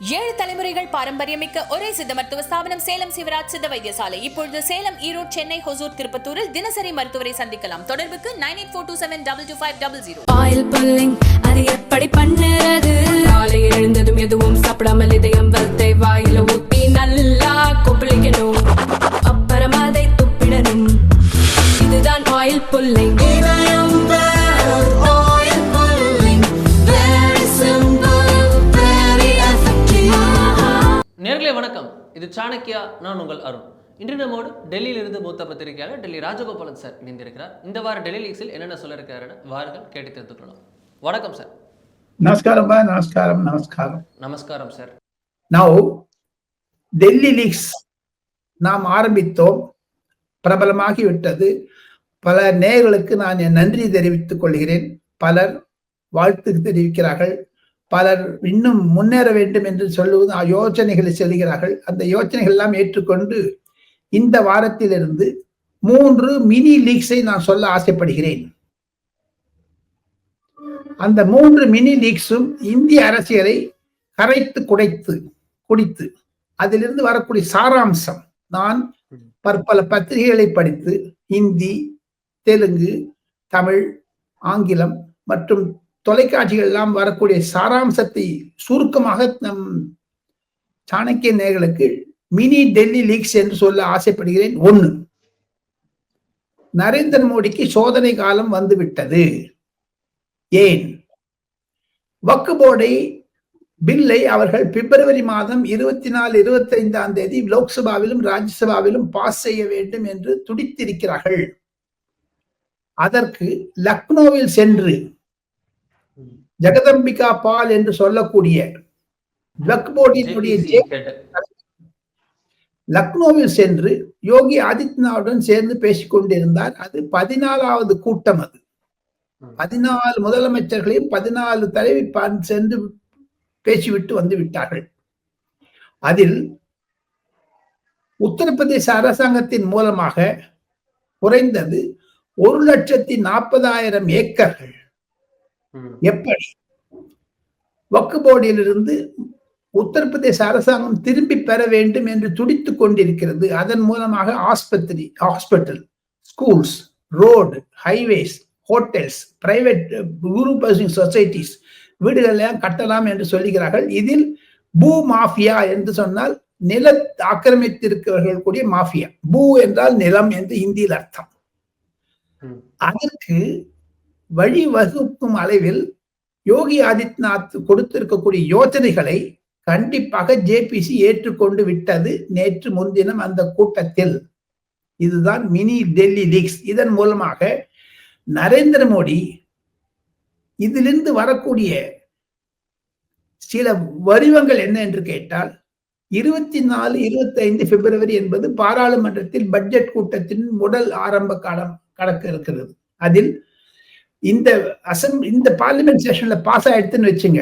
ஏழு தலைமுறைகள் பாரம்பரியமிக்க ஒரே சித்த மருத்துவ ஸ்தாபனம் சேலம் சிவராஜ் சித்த வைத்தியசாலை. இப்பொழுது சேலம், ஈரோடு, சென்னை, ஹொசூர், திருப்பத்தூரில் தினசரி மருத்துவரை சந்திக்கலாம். தொடர்புக்கு 9842722500. ஆயில் புல்லிங் அது எப்படி பண்ணுறது? காலையில் எழுந்ததும் எதுவும் சாப்பிடாமல் இதயம் வளர்த்தை வாயில ஊத்தி நல்லா கொப்பளிக்கணும். அப்புறம் அதை துப்பிடணும். இதுதான் ஆயில் புல்லிங். நேர்களே வணக்கம், இது சாணக்கியா. நான் உங்கள் அருண். இன்று நம்மோடு டெல்லியிலிருந்து மூத்த பத்திரிகையாளர் டெல்லி ராஜகோபாலன் சார் இணைந்திருக்கிறார். இந்த வார டெல்லி லீக்ஸில் என்னென்ன சொல்ல இருக்காருன்னு வாருங்கள் கேட்டு தெரிந்துக்கொள்ளலாம். வணக்கம் சார். நமஸ்காரம் நமஸ்காரம் நமஸ்காரம் நமஸ்காரம் சார். நவ் டெல்லி லீக்ஸ் நாம் ஆரம்பித்தோம், பிரபலமாகிவிட்டது. பல நேயர்களுக்கு நான் என் நன்றி தெரிவித்துக் கொள்கிறேன். பலர் வாழ்த்து தெரிவிக்கிறார்கள், பலர் இன்னும் முன்னேற வேண்டும் என்று சொல்லுவது யோசனைகளை செல்கிறார்கள். அந்த யோசனைகள் எல்லாம் ஏற்றுக்கொண்டு இந்த வாரத்திலிருந்து 3 மினி லீக்ஸை நான் சொல்ல ஆசைப்படுகிறேன். அந்த 3 மினி லீக்ஸும் இந்திய அரசியலை கரைத்து குடித்து அதிலிருந்து வரக்கூடிய சாராம்சம். நான் பற்பல பத்திரிகைகளை படித்து இந்தி, தெலுங்கு, தமிழ், ஆங்கிலம் மற்றும் தொலைக்காட்சிகள் எல்லாம் வரக்கூடிய சாராம்சத்தை சுருக்கமாக நம் சாணக்கிய நேயர்களுக்கு மினி டெல்லி லீக்ஸ் என்று சொல்ல ஆசைப்படுகிறேன். 1, நரேந்திர மோடிக்கு சோதனை காலம் வந்துவிட்டது. ஏன்? வக்ஃப் போர்டை பில்லை அவர்கள் பிப்ரவரி மாதம் 24, 25ஆம் தேதி லோக்சபாவிலும் ராஜ்யசபாவிலும் பாஸ் செய்ய வேண்டும் என்று துடித்திருக்கிறார்கள். அதற்கு லக்னோவில் சென்று ஜெகதம்பிகா பால் என்று சொல்லக்கூடிய வக்ஃப் போர்டினுடைய லக்னோவில் சென்று யோகி ஆதித்யநாத்துடன் சேர்ந்து பேசிக் கொண்டிருந்தார். அது 14வது கூட்டம். அது 14 முதலமைச்சர்களையும் 14 தலைவி சென்று பேசிவிட்டு வந்து விட்டார்கள். அதில் உத்தரப்பிரதேச அரசாங்கத்தின் மூலமாக குறைந்தது 1,40,000 ஏக்கர்கள் எப்படி வக்ஃப் போர்டிலிருந்து உத்தரப்பிரதேச அரசாங்கம் திரும்பி பெற வேண்டும் என்று துடித்துக் கொண்டிருக்கிறது. அதன் மூலமாக hospital, schools, road, highways, hotels, private group housing societies, வீடுகள் எல்லாம் கட்டலாம் என்று சொல்லுகிறார்கள். இதில் பூ மாஃபியா என்று சொன்னால் நில ஆக்கிரமித்திருக்கிறவர்கள் கூடிய மாஃபியா. பூ என்றால் நிலம் என்று ஹிந்தியில் அர்த்தம். அதற்கு வழிவகுக்கும் அளவில் யோகி ஆதித்யநாத் கொடுத்திருக்கக்கூடிய யோசனைகளை கண்டிப்பாக ஜேபிசி ஏற்றுக்கொண்டு விட்டது நேற்று முன்தினம் அந்த கூட்டத்தில். இதுதான் மினி டெல்லி லீக்ஸ். இதன் மூலமாக நரேந்திர மோடி இதிலிருந்து வரக்கூடிய சில வடிவங்கள் என்ன என்று கேட்டால், 24, 25 பிப்ரவரி என்பது பாராளுமன்றத்தில் பட்ஜெட் கூட்டத்தின் முதல் ஆரம்ப காலம் கடக்க இருக்கிறது. அதில் இந்த பார்லிமெண்ட் செஷன்ல பாஸ் ஆயிடுச்சுன்னு வச்சுங்க,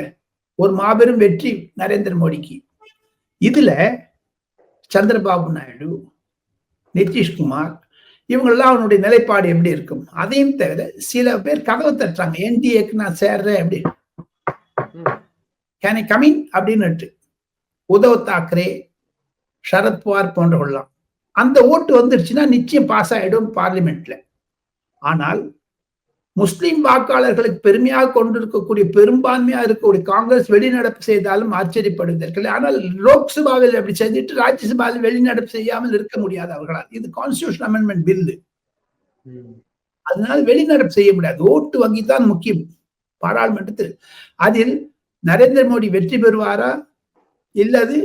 ஒரு மாபெரும் வெற்றி நரேந்திர மோடிக்கு. இதுல சந்திரபாபு நாயுடு, நிதிஷ்குமார் இவங்கெல்லாம் அவனுடைய நிலைப்பாடு எப்படி இருக்கும்? அதையும் தவிர சில பேர் கதவை தட்டுறாங்க, என்டிஏக்கு நான் சேர்றேன் அப்படி, கேன் ஐ கம் இன் அப்படின்னு. உத்தவ் தாக்கரே, சரத்பவார் போன்றவர்கள்லாம் அந்த ஓட்டு வந்துருச்சுன்னா நிச்சயம் பாஸ் ஆயிடும் பார்லிமெண்ட்ல. ஆனால் முஸ்லிம் வாக்காளர்களுக்கு பெருமையாக கொண்டிருக்கக்கூடிய பெரும்பான்மையா இருக்கக்கூடிய காங்கிரஸ் வெளிநடப்பு செய்தாலும் ஆச்சரியப்படுவதற்கு. ஆனால் லோக்சபாவில் அப்படி செய்துட்டு ராஜ்யசபாவில் வெளிநடப்பு செய்யாமல் இருக்க முடியாது அவர்களால். இது கான்ஸ்டிடியூஷன் அமெண்ட்மெண்ட் பில்லு. அதனால வெளிநடப்பு செய்ய முடியாது. ஓட்டு வங்கி தான் முக்கியம் பாராளுமன்றத்தில். அதில் நரேந்திர மோடி வெற்றி பெறுவாரா இல்லது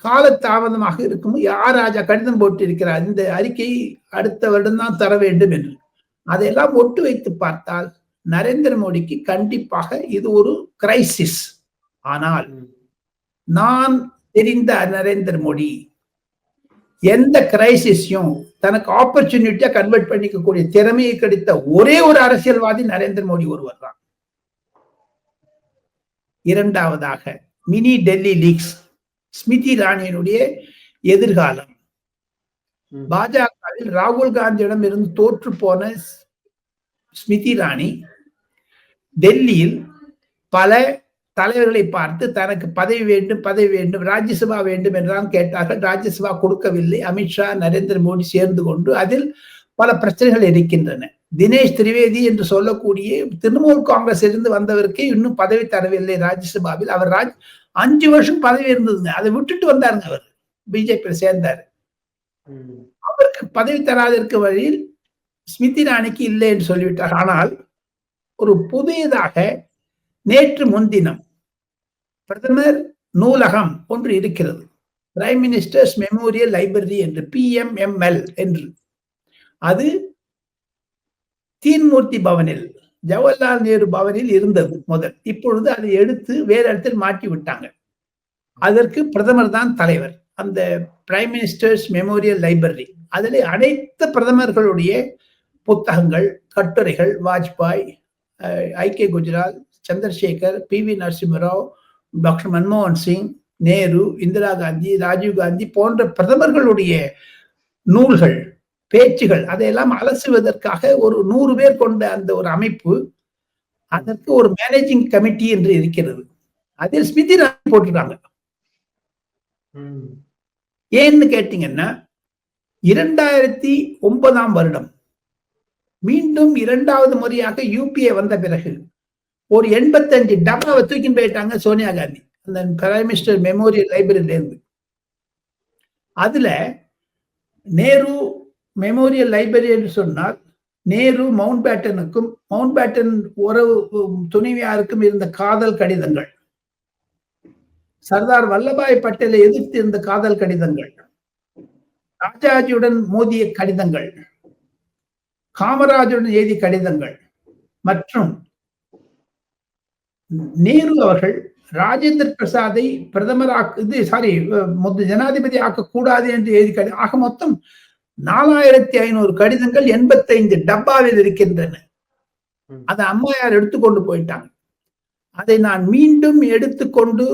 காலதாமதமாக இருக்கும்? ராஜா கடிதம் போட்டு இருக்கிறார், இந்த அறிக்கையை அடுத்த வருடம் தான் தர வேண்டும் என்று. அதையெல்லாம் ஒட்டு வைத்து பார்த்தால் நரேந்திர மோடிக்கு கண்டிப்பாக இது ஒரு கிரைசிஸ். ஆனால் நான் தெரிந்த நரேந்திர மோடி எந்த கிரைசிஸையும் தனக்கு ஆப்பர்ச்சுனிட்டியா கன்வெர்ட் பண்ணிக்கக்கூடிய திறமையை கிடைத்த ஒரே ஒரு அரசியல்வாதி நரேந்திர மோடி ஒருவர் தான். இரண்டாவதாக மினி டெல்லி லீக்ஸ், ஸ்மிருதி இரானியினுடைய எதிர்காலம். பாஜகவில் ராகுல் காந்தியிடம் இருந்து தோற்று போன ஸ்மிருதி இரானி டெல்லியில் பல தலைவர்களை பார்த்து தனக்கு பதவி வேண்டும், பதவி வேண்டும், ராஜ்யசபா வேண்டும் என்றுதான் கேட்டார்கள். ராஜ்யசபா கொடுக்கவில்லை. அமித்ஷா, நரேந்திர மோடி சேர்ந்து கொண்டு அதில் பல பிரச்சனைகள் இருக்கின்றன. தினேஷ் திரிவேதி என்று சொல்லக்கூடிய திரிணாமுல் காங்கிரஸ் இருந்து வந்தவருக்கு இன்னும் பதவி தரவில்லை ராஜ்யசபாவில். அவர் 5 வருஷம் பதவி இருந்ததுங்க. அதை விட்டுட்டு வந்தாருங்க. அவர் பிஜேபியில் சேர்ந்தார். அவருக்கு பதவி தராதிருக்க வழியில் ஸ்மிருதி இராணிக்கு இல்லை என்று சொல்லிவிட்டார். ஆனால் ஒரு புதியதாக நேற்று முன்தினம் பிரதமர் நூலகம் ஒன்று இருக்கிறது. பிரைம் மினிஸ்டர்ஸ் மெமோரியல் லைப்ரரி என்று, PMML என்று. அது தீன்மூர்த்தி பவனில், ஜவஹர்லால் நேரு பவனில் இருந்தது முதல். இப்பொழுது அதை எடுத்து வேறு இடத்தில் மாற்றி விட்டாங்க. அதற்கு பிரதமர் தான் தலைவர். அந்த பிரைம் மினிஸ்டர்ஸ் மெமோரியல் லைப்ரரி, அதில் அனைத்து பிரதமர்களுடைய புத்தகங்கள், கட்டுரைகள், Vajpayee, I. K.. Gujral, Chandrasekhar, PV Narasimha Rao, doctor மன்மோகன் சிங், நேரு, இந்திரா காந்தி, ராஜீவ் காந்தி போன்ற பிரதமர்களுடைய நூல்கள், பேச்சுகள், அதையெல்லாம் அலசுவதற்காக ஒரு 100 பேர் கொண்ட அந்த ஒரு அமைப்பு, அதற்கு ஒரு மேனேஜிங் கமிட்டி என்று இருக்கிறது. அதில் ஸ்மிருதி இரானி போட்டிருக்காங்க. ஏன்னு கேட்டீங்கன்னா 2009ஆம் வருடம் மீண்டும் 2வது முறையாக UPA வந்த பிறகு ஒரு 85 டப்பாவை தூக்கின்னு போயிட்டாங்க சோனியா காந்தி அந்த பிரைம் மினிஸ்டர் மெமோரியல் லைப்ரரியில இருந்து. அதுல நேரு மெமோரியல் லைப்ரரி என்று சொன்னால் நேரு மவுண்ட் பேட்டனுக்கும் மவுண்ட் பேட்டன் உறவு துணைவியாருக்கும் இருந்த காதல் கடிதங்கள், சர்தார் வல்லபாய் பட்டேலை எதிர்த்து இருந்த காதல் கடிதங்கள், ராஜாஜியுடன் மோதிய கடிதங்கள், காமராஜுடன் எழுதிய கடிதங்கள் மற்றும் நேரு அவர்கள் ராஜேந்திர பிரசாதை ஜனாதிபதி ஆக்கக்கூடாது என்று எழுதி ஆக மொத்தம் 4500 கடிதங்கள் 85 டப்பாவில் இருக்கின்றன. அதை அம்மையார் எடுத்துக்கொண்டு போயிட்டாங்க. அதை நான் மீண்டும் எடுத்துக்கொண்டு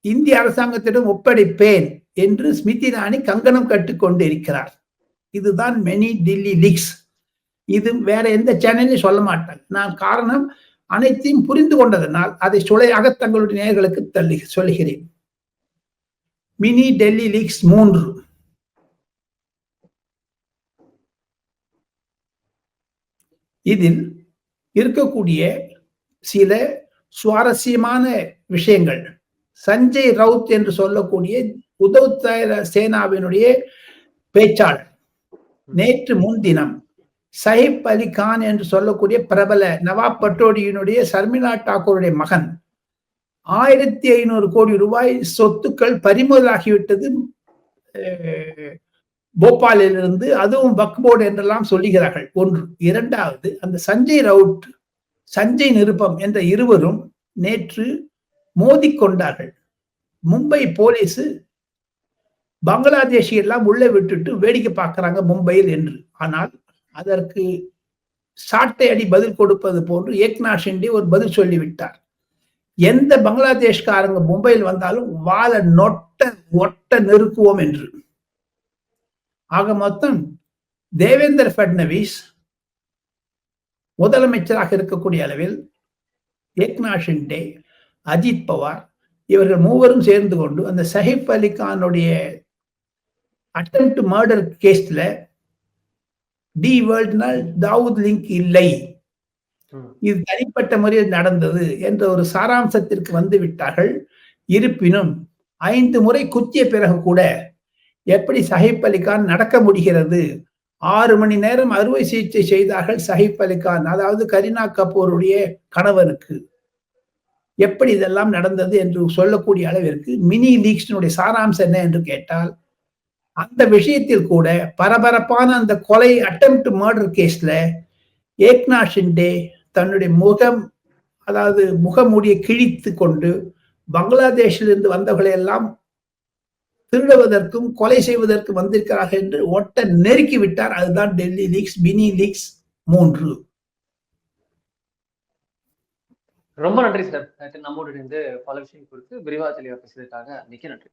இந்திய அரசாங்கத்திடம் ஒப்படைப்பேன் என்று ஸ்மிருதி இரானி கங்கணம் கட்டிக்கொண்டு இருக்கிறார். இதுதான் மெனி டெல்லி லீக்ஸ். இது வேற எந்த சேனலையும் சொல்ல மாட்டாங்க. நான் காரணம் அனைத்தையும் புரிந்து கொண்டதனால் அதை சுளையாக தங்களுடைய நேயர்களுக்கு சொல்லுகிறேன். Mini Delhi leaks 3. இதில் இருக்கக்கூடிய சில சுவாரஸ்யமான விஷயங்கள், சஞ்சய் ரவுத் என்று சொல்லக்கூடிய உத்தவ் சேனாவினுடைய பேச்சாளர் நேற்று முன்தினம் சஹிப் அலி கான் என்று சொல்லக்கூடிய பிரபல நவாப் பட்டோடியினுடைய சர்மிளா டாக்கூருடைய மகன் 1500 கோடி ரூபாய் சொத்துக்கள் பறிமுதலாகிவிட்டது போபாலிலிருந்து, அதுவும் வக்ஃப் போர்டு என்றெல்லாம் சொல்லுகிறார்கள். ஒன்று. இரண்டாவது, அந்த சஞ்சய் ரவுட், சஞ்சய் நிருபம் என்ற இருவரும் நேற்று மோதிக்கொண்டார்கள். மும்பை போலீஸ் பங்களாதேஷி எல்லாம் உள்ளே விட்டுட்டு வேடிக்கை பார்க்கிறாங்க மும்பையில் என்று. ஆனால் அதற்கு சாட்டை அடி பதில் கொடுப்பது போன்று ஏக்நாத் ஷிண்டே ஒரு பதில் சொல்லிவிட்டார். எந்த பங்களாதேஷ்காரங்க மும்பையில் வந்தாலும் வாழை ஒட்ட நெருக்குவோம் என்று. ஆக மொத்தம் தேவேந்திர பட்னவிஸ் முதலமைச்சராக இருக்கக்கூடிய அளவில் ஏக்நாத் ஷிண்டே, அஜித் பவார் இவர்கள் மூவரும் சேர்ந்து கொண்டு அந்த சஹிப் அலி கானுடைய அட்டெம்ப்ட் மர்டர் கேஸ்ல டி வேர்ல்ட்னால் தாவூத் லிங்க் இல்லை, இது தனிப்பட்ட முறையில் நடந்தது என்ற ஒரு சாராம்சத்திற்கு வந்து விட்டார்கள். இருப்பினும் 5 முறை குத்திய பிறகு கூட எப்படி சஹிப் அலி கான் நடக்க முடிகிறது? 6 மணி நேரம் அறுவை சிகிச்சை செய்தார்கள் சஹிப் அலி கான், அதாவது கரீனா கபூருடைய கணவருக்கு. எப்படி இதெல்லாம் நடந்தது என்று சொல்லக்கூடிய அளவிற்கு மினி லீக்ஸினுடைய சாராம்சம் என்ன என்று கேட்டால், அந்த விஷயத்தில் கூட பரபரப்பான அந்த கொலை அட்டெம்ப்ட் மர்டர் கேஸ்ல ஏக்நாத் ஷிண்டே தன்னுடைய முகமூடியை கிழித்து கொண்டு பங்களாதேஷில் இருந்து வந்தவர்களை எல்லாம் திருடுவதற்கும் கொலை செய்வதற்கும் வந்திருக்கிறார்கள் என்று ஒட்ட நெருக்கி விட்டார். அதுதான் டெல்லி லீக்ஸ், மினி லீக்ஸ் 3. ரொம்ப நன்றி சார். நம்மோடு இருந்து பல விஷயம் குறித்து விரிவாக தெளிவாக பேசியதற்காக மிக்க நன்றி.